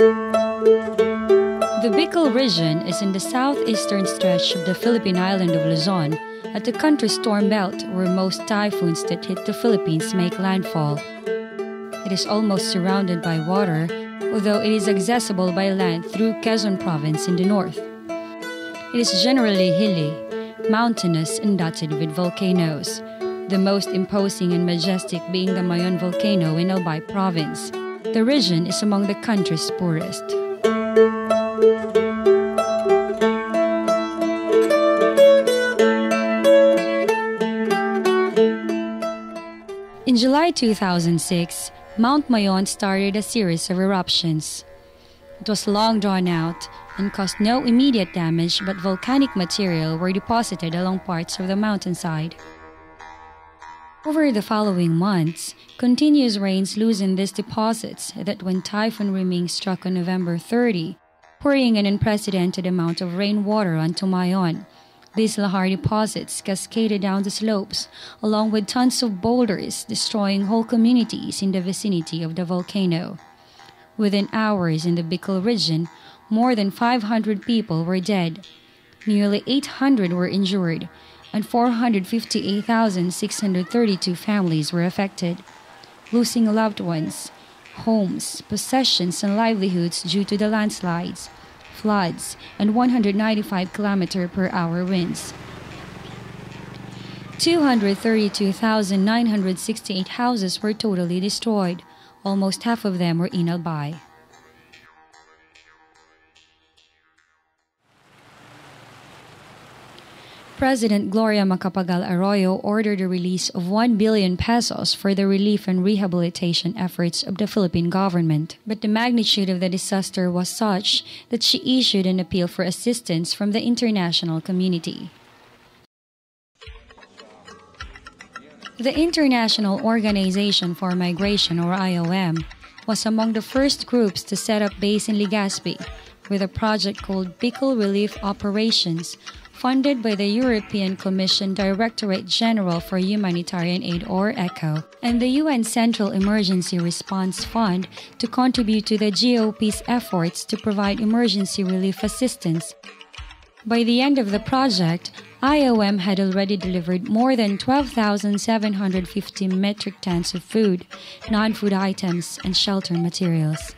The Bicol region is in the southeastern stretch of the Philippine island of Luzon, at the country's storm belt where most typhoons that hit the Philippines make landfall. It is almost surrounded by water, although it is accessible by land through Quezon province in the north. It is generally hilly, mountainous, and dotted with volcanoes, the most imposing and majestic being the Mayon volcano in Albay province. The region is among the country's poorest. In July 2006, Mount Mayon started a series of eruptions. It was long drawn out and caused no immediate damage, but volcanic material were deposited along parts of the mountainside. Over the following months, continuous rains loosened these deposits that when Typhoon Riming struck on November 30, pouring an unprecedented amount of rainwater onto Mayon. These lahar deposits cascaded down the slopes, along with tons of boulders, destroying whole communities in the vicinity of the volcano. Within hours in the Bicol region, more than 500 people were dead. Nearly 800 were injured, and 458,632 families were affected, losing loved ones, homes, possessions, and livelihoods due to the landslides, floods, and 195 km/h winds. 232,968 houses were totally destroyed. Almost half of them were in Albay. President Gloria Macapagal Arroyo ordered the release of 1 billion pesos for the relief and rehabilitation efforts of the Philippine government. But the magnitude of the disaster was such that she issued an appeal for assistance from the international community. The International Organization for Migration, or IOM, was among the first groups to set up base in Legazpi with a project called Bicol Relief Operations, funded by the European Commission Directorate General for Humanitarian Aid, or ECHO, and the UN Central Emergency Response Fund to contribute to the GOP's efforts to provide emergency relief assistance. By the end of the project, IOM had already delivered more than 12,750 metric tons of food, non-food items, and shelter materials.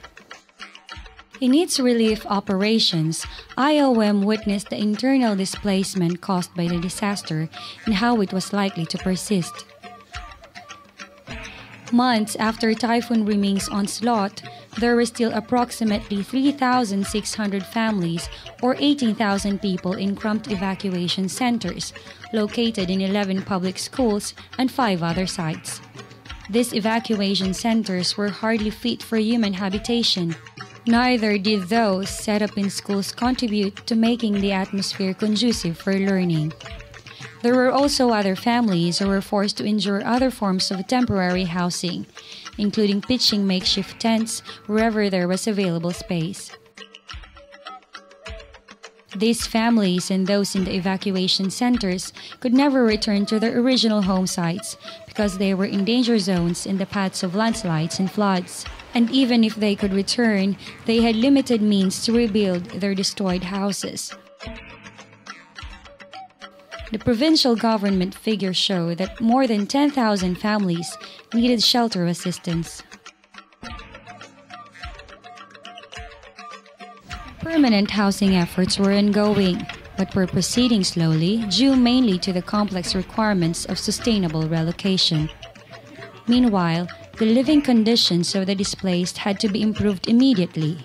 In its relief operations, IOM witnessed the internal displacement caused by the disaster and how it was likely to persist. Months after Typhoon Riming's onslaught, there were still approximately 3,600 families or 18,000 people in cramped evacuation centers located in 11 public schools and 5 other sites. These evacuation centers were hardly fit for human habitation. Neither did those set up in schools contribute to making the atmosphere conducive for learning. There were also other families who were forced to endure other forms of temporary housing, including pitching makeshift tents wherever there was available space. These families and those in the evacuation centers could never return to their original home sites because they were in danger zones in the paths of landslides and floods. And even if they could return, they had limited means to rebuild their destroyed houses. The provincial government figures show that more than 10,000 families needed shelter assistance. Permanent housing efforts were ongoing, but were proceeding slowly due mainly to the complex requirements of sustainable relocation. Meanwhile, the living conditions of the displaced had to be improved immediately.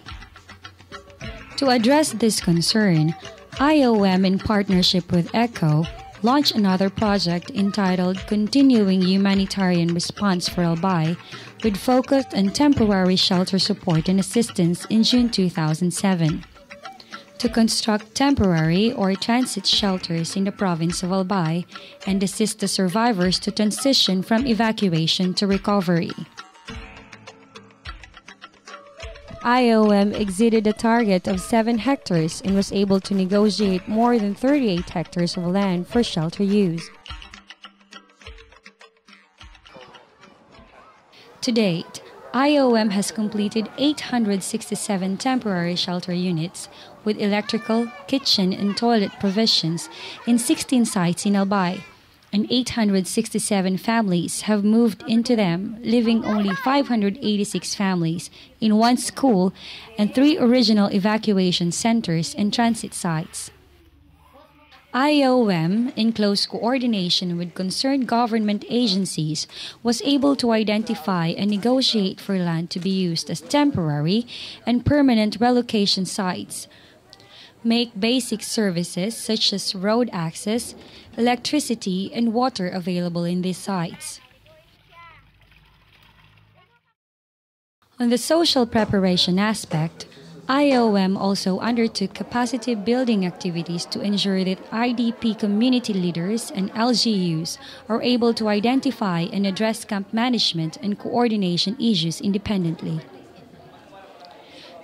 To address this concern, IOM, in partnership with ECHO, launched another project entitled Continuing Humanitarian Response for Albay, with focused on temporary shelter support and assistance in June 2007. To construct temporary or transit shelters in the province of Albay and assist the survivors to transition from evacuation to recovery. IOM exceeded a target of 7 hectares and was able to negotiate more than 38 hectares of land for shelter use. To date, IOM has completed 867 temporary shelter units with electrical, kitchen, and toilet provisions in 16 sites in Albay, and 867 families have moved into them, leaving only 586 families in one school and 3 original evacuation centers and transit sites. IOM, in close coordination with concerned government agencies, was able to identify and negotiate for land to be used as temporary and permanent relocation sites, make basic services such as road access, electricity, and water available in these sites. On the social preparation aspect, IOM also undertook capacity building activities to ensure that IDP community leaders and LGUs are able to identify and address camp management and coordination issues independently.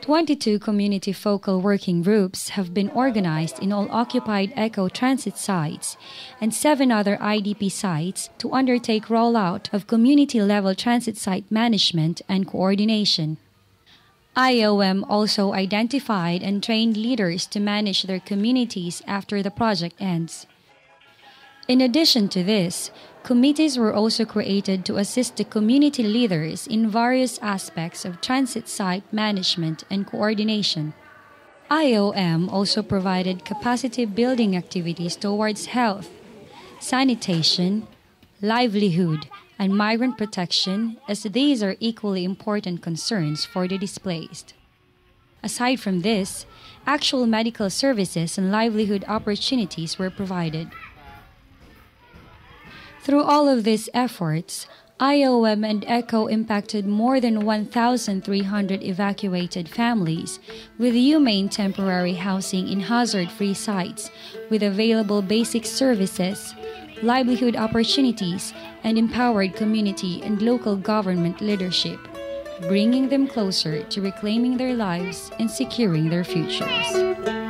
22 community focal working groups have been organized in all occupied ECHO transit sites and 7 other IDP sites to undertake rollout of community-level transit site management and coordination. IOM also identified and trained leaders to manage their communities after the project ends. In addition to this, committees were also created to assist the community leaders in various aspects of transit site management and coordination. IOM also provided capacity building activities towards health, sanitation, livelihood, and migrant protection, as these are equally important concerns for the displaced. Aside from this, actual medical services and livelihood opportunities were provided. Through all of these efforts, IOM and ECHO impacted more than 1,300 evacuated families with humane temporary housing in hazard-free sites with available basic services, livelihood opportunities, and empowered community and local government leadership, bringing them closer to reclaiming their lives and securing their futures.